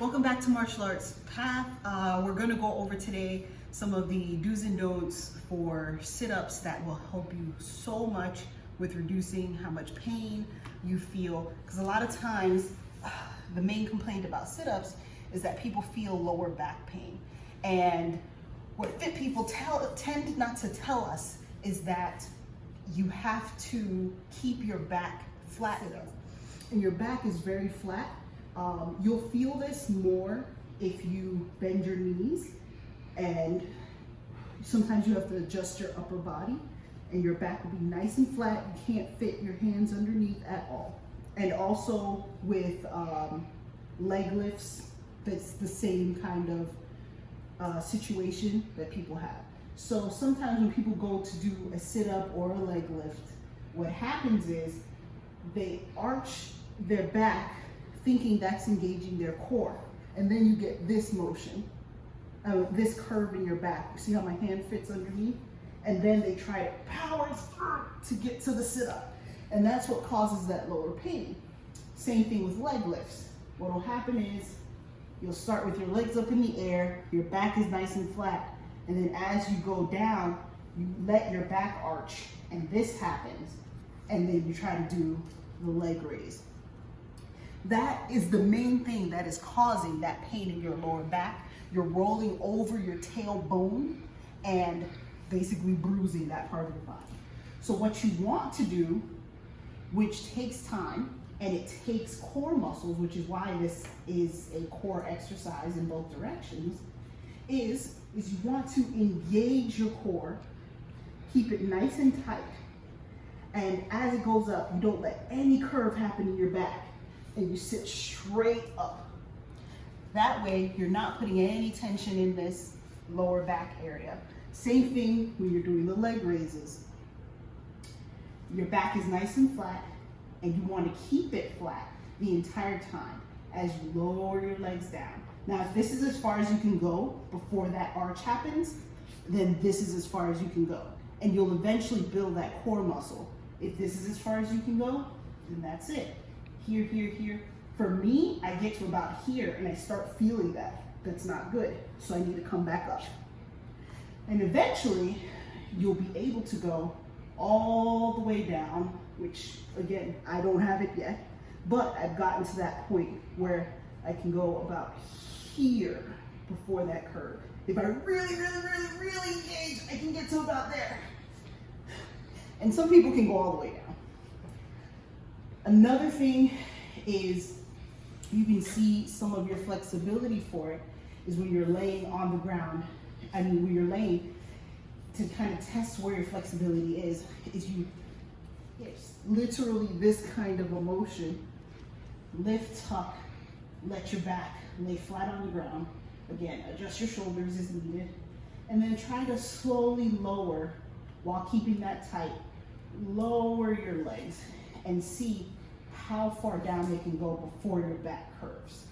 Welcome back to Martial Arts Path. We're going to go over today some of the do's and don'ts for sit-ups that will help you so much with reducing how much pain you feel. Because a lot of times, the main complaint about sit-ups is that people feel lower back pain. And what fit people tend not to tell us is that you have to keep your back flat. And your back is very flat. You'll feel this more if you bend your knees, and sometimes you have to adjust your upper body, and your back will be nice and flat. You can't fit your hands underneath at all. And also with leg lifts, that's the same kind of situation that people have. So sometimes when people go to do a sit-up or a leg lift, what happens is they arch their back thinking that's engaging their core. And then you get this motion, this curve in your back. See how my hand fits underneath? And then they try to power through to get to the sit-up. And that's what causes that lower pain. Same thing with leg lifts. What will happen is you'll start with your legs up in the air, your back is nice and flat, and then as you go down, you let your back arch, and this happens, and then you try to do the leg raise. That is the main thing that is causing that pain in your lower back. You're rolling over your tailbone and basically bruising that part of your body. So what you want to do, which takes time, and it takes core muscles, which is why this is a core exercise in both directions, is you want to engage your core, keep it nice and tight, and as it goes up, you don't let any curve happen in your back, and you sit straight up. That way, you're not putting any tension in this lower back area. Same thing when you're doing the leg raises. Your back is nice and flat, and you want to keep it flat the entire time as you lower your legs down. Now, if this is as far as you can go before that arch happens, then this is as far as you can go. And you'll eventually build that core muscle. If this is as far as you can go, then that's it. Here, here, here. For me, I get to about here and I start feeling that. That's not good. So I need to come back up. And eventually, you'll be able to go all the way down, which again, I don't have it yet, but I've gotten to that point where I can go about here before that curve. If I really engage, I can get to about there. And some people can go all the way down. Another thing is you can see some of your flexibility for it is when you're laying on the ground. I mean, when you're laying, to kind of test where your flexibility is you, it's literally this kind of a motion. Lift, tuck, let your back lay flat on the ground. Again, adjust your shoulders as needed. And then try to slowly lower while keeping that tight. Lower your legs and see how far down they can go before your back curves.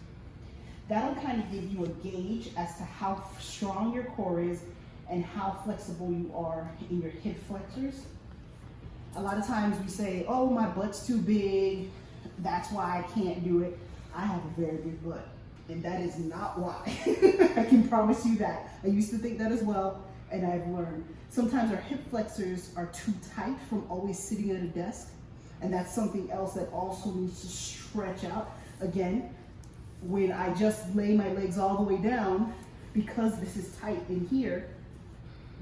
That'll kind of give you a gauge as to how strong your core is and how flexible you are in your hip flexors. A lot of times we say, oh, my butt's too big, that's why I can't do it. I have a very big butt, and that is not why. I can promise you that. I used to think that as well, and I've learned. Sometimes our hip flexors are too tight from always sitting at a desk, and that's something else that also needs to stretch out. Again, when I just lay my legs all the way down, because this is tight in here,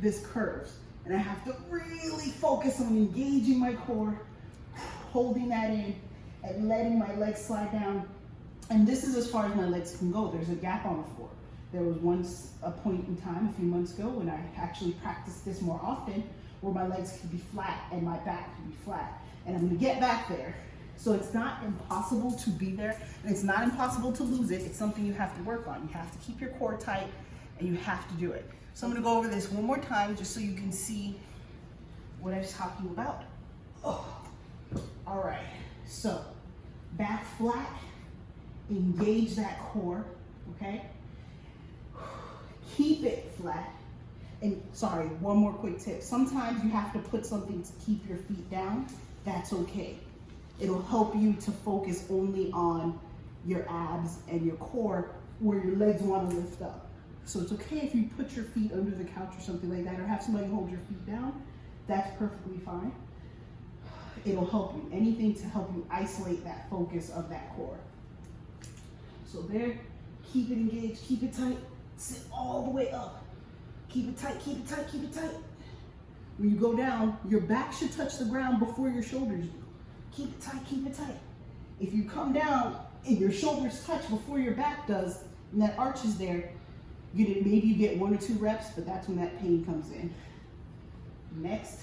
this curves. And I have to really focus on engaging my core, holding that in, and letting my legs slide down. And this is as far as my legs can go. There's a gap on the floor. There was once a point in time, a few months ago, when I actually practiced this more often, where my legs could be flat and my back could be flat. And I'm gonna get back there. So it's not impossible to be there, and it's not impossible to lose it. It's something you have to work on. You have to keep your core tight, and you have to do it. So I'm gonna go over this one more time just so you can see what I was talking about. Oh. All right, so back flat, engage that core, okay? Keep it flat. And sorry, one more quick tip. Sometimes you have to put something to keep your feet down. That's okay. It'll help you to focus only on your abs and your core where your legs want to lift up. So it's okay if you put your feet under the couch or something like that, or have somebody hold your feet down. That's perfectly fine. It'll help you. Anything to help you isolate that focus of that core. So there, keep it engaged, keep it tight, sit all the way up. Keep it tight, keep it tight, keep it tight. When you go down, your back should touch the ground before your shoulders do. Keep it tight, keep it tight. If you come down and your shoulders touch before your back does, and that arch is there, maybe you get 1 or 2 reps, but that's when that pain comes in. Next,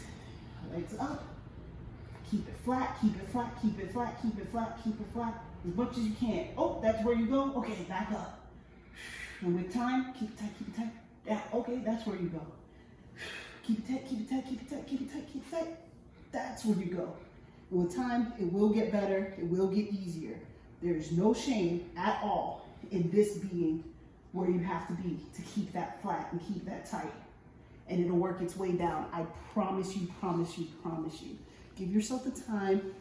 legs up. Keep it flat, keep it flat, keep it flat, keep it flat, keep it flat, as much as you can. Oh, that's where you go? Okay, back up. And with time, keep it tight, keep it tight. Yeah, okay, that's where you go. Keep it tight, keep it tight, keep it tight, keep it tight, keep it tight. That's where you go. And with time, it will get better, it will get easier. There is no shame at all in this being where you have to be to keep that flat and keep that tight. And it'll work its way down. I promise you, promise you, promise you. Give yourself the time.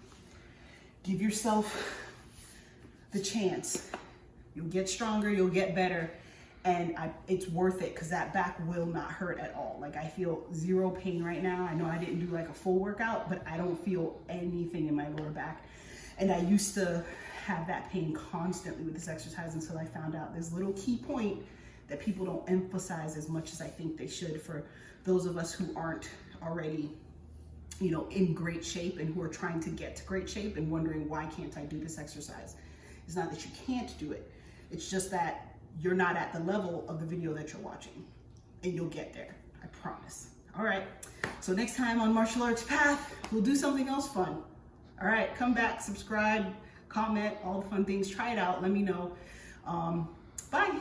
Give yourself the chance. You'll get stronger, you'll get better. And it's worth it because that back will not hurt at all. Like, I feel zero pain right now. I know I didn't do like a full workout, but I don't feel anything in my lower back. And I used to have that pain constantly with this exercise until I found out this little key point that people don't emphasize as much as I think they should for those of us who aren't already, you know, in great shape and who are trying to get to great shape and wondering, why can't I do this exercise? It's not that you can't do it. It's just that you're not at the level of the video that you're watching, and you'll get there, I promise. All right, so next time on Martial Arts Path, we'll do something else fun. All right, come back, subscribe, comment, all the fun things. Try it out, let me know. Bye.